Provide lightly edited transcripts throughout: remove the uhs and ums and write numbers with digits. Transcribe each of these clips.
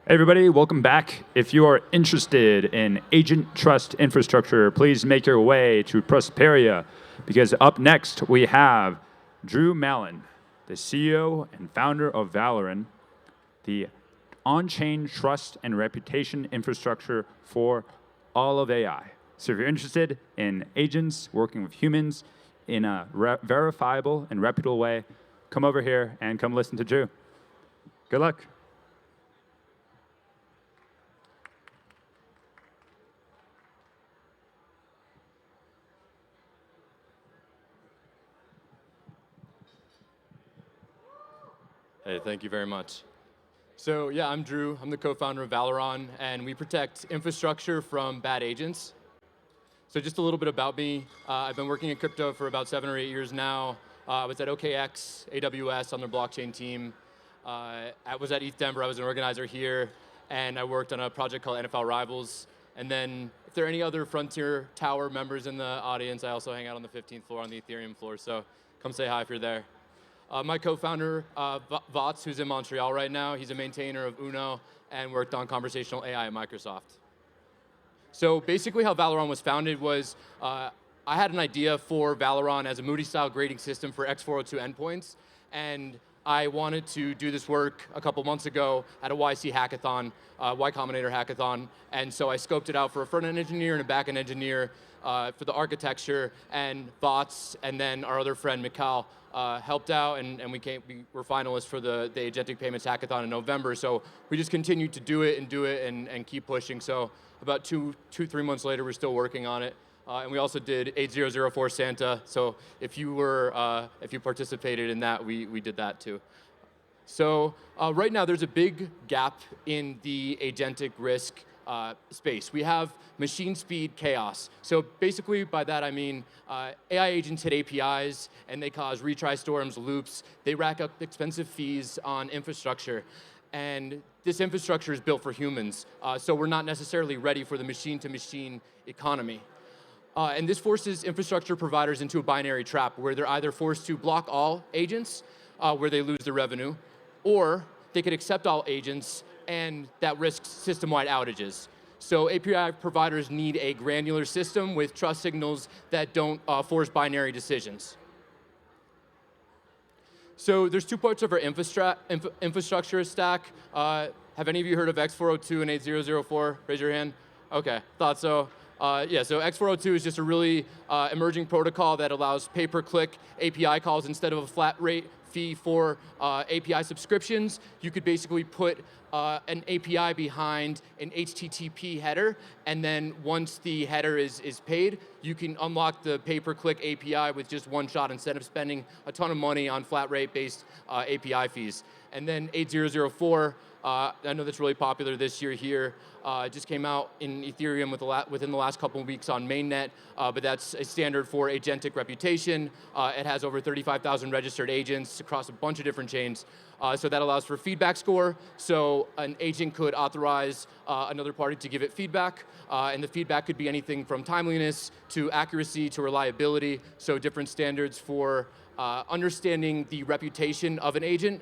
Hey everybody, welcome back. If you are interested in agent trust infrastructure, please make your way to Prosperia, because up next we have Drew Mailen, the CEO and founder of Valiron, the on-chain trust and reputation infrastructure for all of AI. So if you're interested in agents working with humans in a verifiable and reputable way, come over here and come listen to Drew. Good luck. Hey, thank you very much. So yeah, I'm Drew. I'm the co-founder of Valiron, and we protect infrastructure from bad agents. So just a little bit about me. I've been working in crypto for about 7 or 8 years now. I was at OKX, AWS on their blockchain team. I was at ETHDenver. I was an organizer here, and I worked on a project called NFL Rivals. And then if there are any other Frontier Tower members in the audience, I also hang out on the 15th floor on the Ethereum floor. So come say hi if you're there. My co-founder, Vots, who's in Montreal right now, he's a maintainer of Uno and worked on conversational AI at Microsoft. So basically how Valiron was founded was, I had an idea for Valiron as a Moody-style grading system for X402 endpoints, and I wanted to do this work a couple months ago at a YC hackathon, Y Combinator hackathon, and so I scoped it out for a front-end engineer and a back-end engineer for the architecture, and Bots, and then our other friend, Mikal, helped out, and we were finalists for the Agentic Payments Hackathon in November, so we just continued to do it and keep pushing. So about 3 months later, we're still working on it. And we also did 8004 Santa, so if you participated in that, we did that too. So right now, there's a big gap in the agentic risk space. We have machine speed chaos. So basically by that I mean AI agents hit APIs and they cause retry storms, loops. They rack up expensive fees on infrastructure. And this infrastructure is built for humans. So we're not necessarily ready for the machine-to-machine economy. And this forces infrastructure providers into a binary trap where they're either forced to block all agents, where they lose their revenue, or they could accept all agents and that risks system-wide outages. So API providers need a granular system with trust signals that don't force binary decisions. So there's 2 parts of our infrastructure stack. Have any of you heard of X402 and 8004? Raise your hand. Okay, thought so. Yeah, so X402 is just a really emerging protocol that allows pay-per-click API calls instead of a flat rate fee for API subscriptions. You could basically put an API behind an HTTP header, and then once the header is paid, you can unlock the pay-per-click API with just one shot instead of spending a ton of money on flat rate-based API fees. And then 8004, I know that's really popular this year here. It just came out in Ethereum within the last couple of weeks on mainnet, but that's a standard for agentic reputation. It has over 35,000 registered agents across a bunch of different chains. So that allows for feedback score. So an agent could authorize another party to give it feedback, and the feedback could be anything from timeliness to accuracy to reliability. So different standards for understanding the reputation of an agent.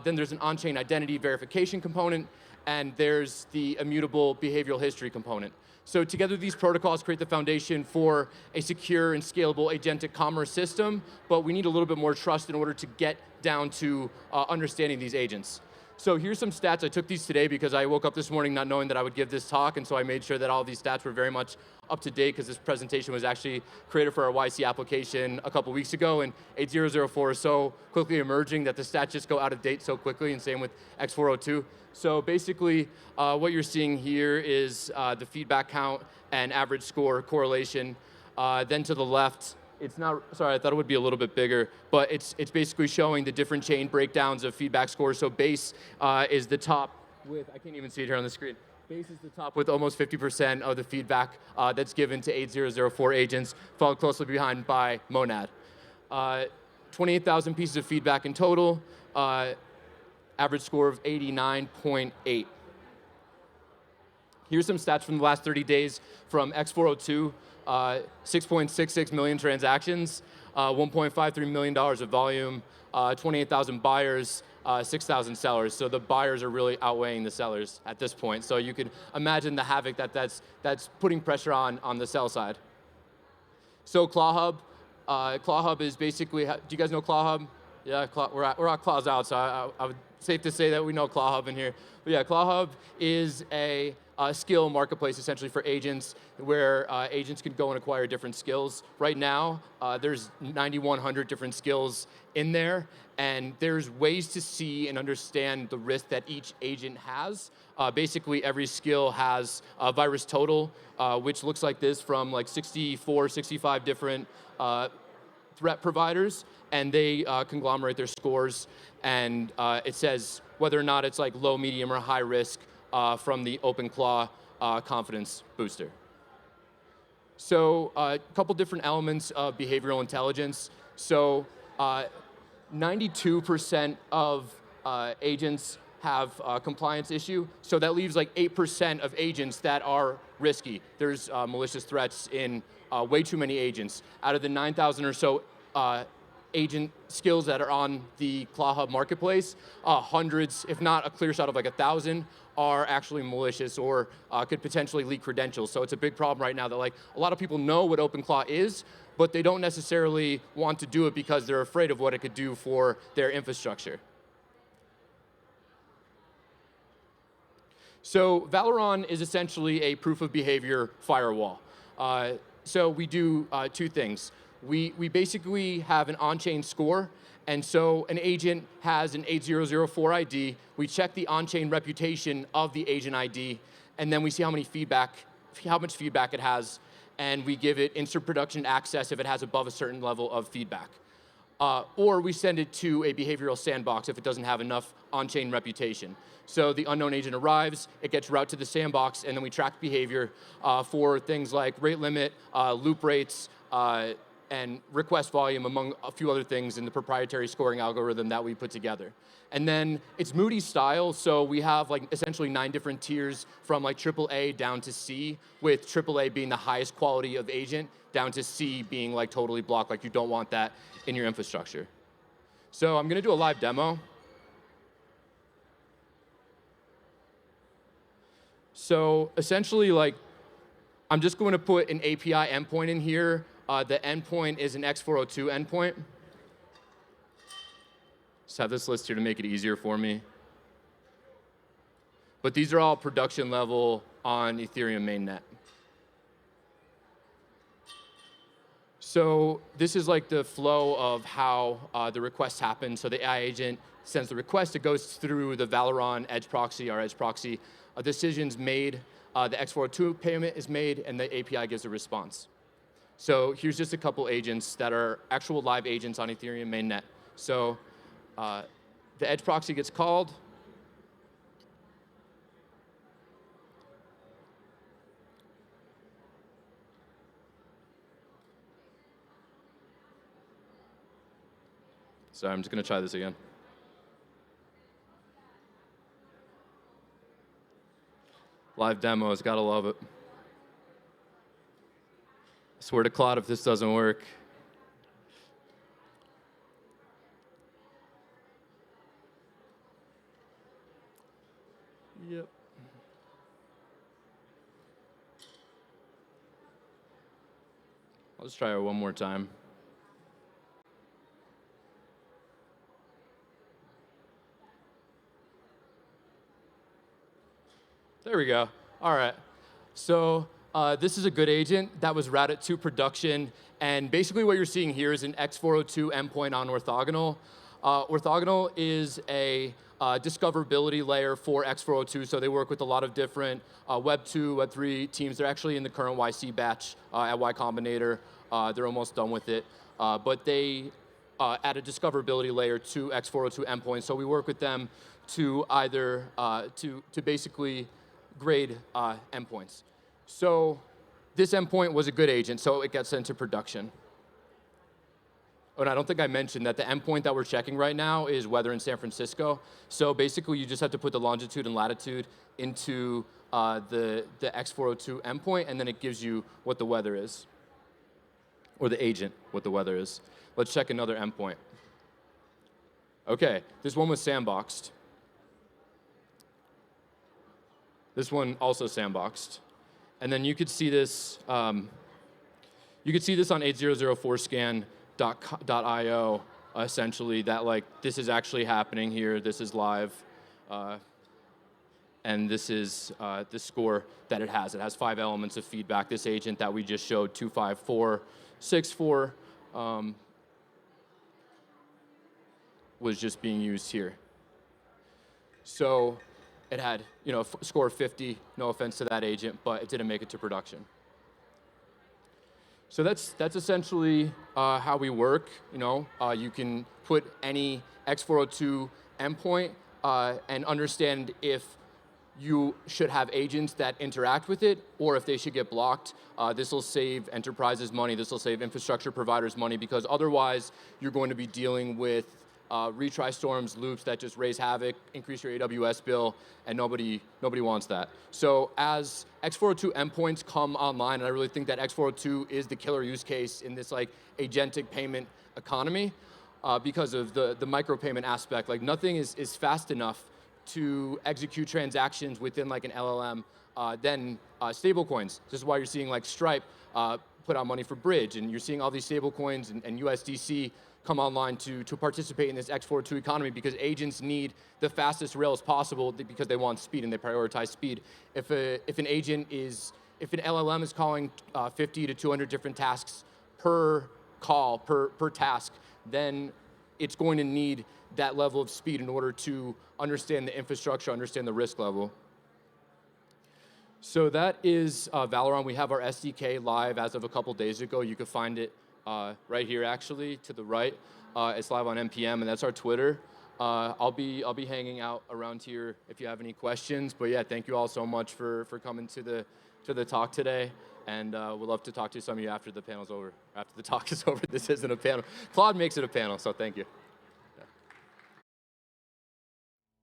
Then there's an on-chain identity verification component, and there's the immutable behavioral history component. So together these protocols create the foundation for a secure and scalable agentic commerce system, but we need a little bit more trust in order to get down to understanding these agents. So here's some stats. I took these today because I woke up this morning not knowing that I would give this talk, and so I made sure that all these stats were very much up to date because this presentation was actually created for our YC application a couple weeks ago, and 8004 is so quickly emerging that the stats just go out of date so quickly, and same with X402. So basically, what you're seeing here is the feedback count and average score correlation. Then to the left, it's not, sorry, I thought it would be a little bit bigger, but it's basically showing the different chain breakdowns of feedback scores. So base is the top with, I can't even see it here on the screen. Base is the top with almost 50% of the feedback that's given to 8004 agents, followed closely behind by Monad. 28,000 pieces of feedback in total, average score of 89.8. Here's some stats from the last 30 days from X402. 6.66 million transactions, $1.53 million of volume, 28,000 buyers, 6,000 sellers. So the buyers are really outweighing the sellers at this point. So you can imagine the havoc that's putting pressure on the sell side. So ClawHub is basically, do you guys know ClawHub? Yeah, we're at Claws Out, so I would safe to say that we know ClawHub in here. But yeah, ClawHub is a skill marketplace essentially for agents where agents can go and acquire different skills. Right now, there's 9,100 different skills in there, and there's ways to see and understand the risk that each agent has. Basically, every skill has a virus total, which looks like this from like 64, 65 different threat providers, and they conglomerate their scores, and it says whether or not it's like low, medium, or high risk from the OpenClaw confidence booster. So a couple different elements of behavioral intelligence. So 92% of agents have a compliance issue, so that leaves like 8% of agents that are risky. There's malicious threats in way too many agents. Out of the 9,000 or so agent skills that are on the ClawHub marketplace, hundreds, if not a clear shot of like 1,000, are actually malicious or could potentially leak credentials. So it's a big problem right now that like a lot of people know what OpenClaw is, but they don't necessarily want to do it because they're afraid of what it could do for their infrastructure. So Valiron is essentially a proof of behavior firewall. So we do two things. We basically have an on-chain score, and so an agent has an 8004 ID. We check the on-chain reputation of the agent ID, and then we see how much feedback it has, and we give it instant production access if it has above a certain level of feedback. Or we send it to a behavioral sandbox if it doesn't have enough on-chain reputation. So the unknown agent arrives, it gets routed to the sandbox, and then we track behavior for things like rate limit, loop rates, and request volume, among a few other things in the proprietary scoring algorithm that we put together. And then it's Moody style, so we have like essentially 9 different tiers from like AAA down to C, with AAA being the highest quality of agent, down to C being like totally blocked, like you don't want that in your infrastructure. So I'm gonna do a live demo. So essentially, like, I'm just going to put an API endpoint in here. The endpoint is an X402 endpoint. Just have this list here to make it easier for me. But these are all production level on Ethereum mainnet. So this is like the flow of how the requests happen. So the AI agent sends the request, it goes through the Valiron edge proxy, our edge proxy. A decision's made, the X402 payment is made, and the API gives a response. So here's just a couple agents that are actual live agents on Ethereum mainnet. So the edge proxy gets called. Sorry, I'm just going to try this again. Live demos, gotta love it. I swear to Claude if this doesn't work. Yep. I'll just try it one more time. There we go. All right. So this is a good agent that was routed to production. And basically what you're seeing here is an X402 endpoint on orthogonal. Orthogonal is a discoverability layer for X402. So they work with a lot of different Web 2, Web 3 teams. They're actually in the current YC batch at Y Combinator. They're almost done with it. But they add a discoverability layer to X402 endpoints. So we work with them to either, to basically grade endpoints. So this endpoint was a good agent, so it gets sent to production. Oh, and I don't think I mentioned that the endpoint that we're checking right now is weather in San Francisco. So basically, you just have to put the longitude and latitude into the X402 endpoint, and then it gives you what the weather is. or the agent, what the weather is. Let's check another endpoint. Okay, this one was sandboxed. This one also sandboxed. And then you could see this, on 8004scan.io, essentially, that like this is actually happening here, this is live, and this is the score that it has. It has 5 elements of feedback. This agent that we just showed, 25464, was just being used here. So it had, score 50, no offense to that agent, but it didn't make it to production. So that's essentially how we work. You can put any X402 endpoint and understand if you should have agents that interact with it or if they should get blocked. This will save enterprises money. This will save infrastructure providers money, because otherwise you're going to be dealing with retry storms, loops that just raise havoc, increase your AWS bill, and nobody wants that. So as X402 endpoints come online, and I really think that X402 is the killer use case in this like agentic payment economy, because of the micropayment aspect. Like nothing is fast enough to execute transactions within like an LLM than stablecoins. This is why you're seeing like Stripe put out money for Bridge, and you're seeing all these stablecoins and USDC come online to participate in this X402 economy, because agents need the fastest rails possible because they want speed and they prioritize speed. If an LLM is calling 50 to 200 different tasks per call, per task, then it's going to need that level of speed in order to understand the infrastructure, understand the risk level. So that is Valiron. We have our SDK live as of a couple days ago. You could find it right here, actually, to the right. It's live on NPM, and that's our Twitter. I'll be hanging out around here if you have any questions. But yeah, thank you all so much for coming to the talk today, and we'd love to talk to some of you after the panel's over. After the talk is over, this isn't a panel. Claude makes it a panel, so thank you.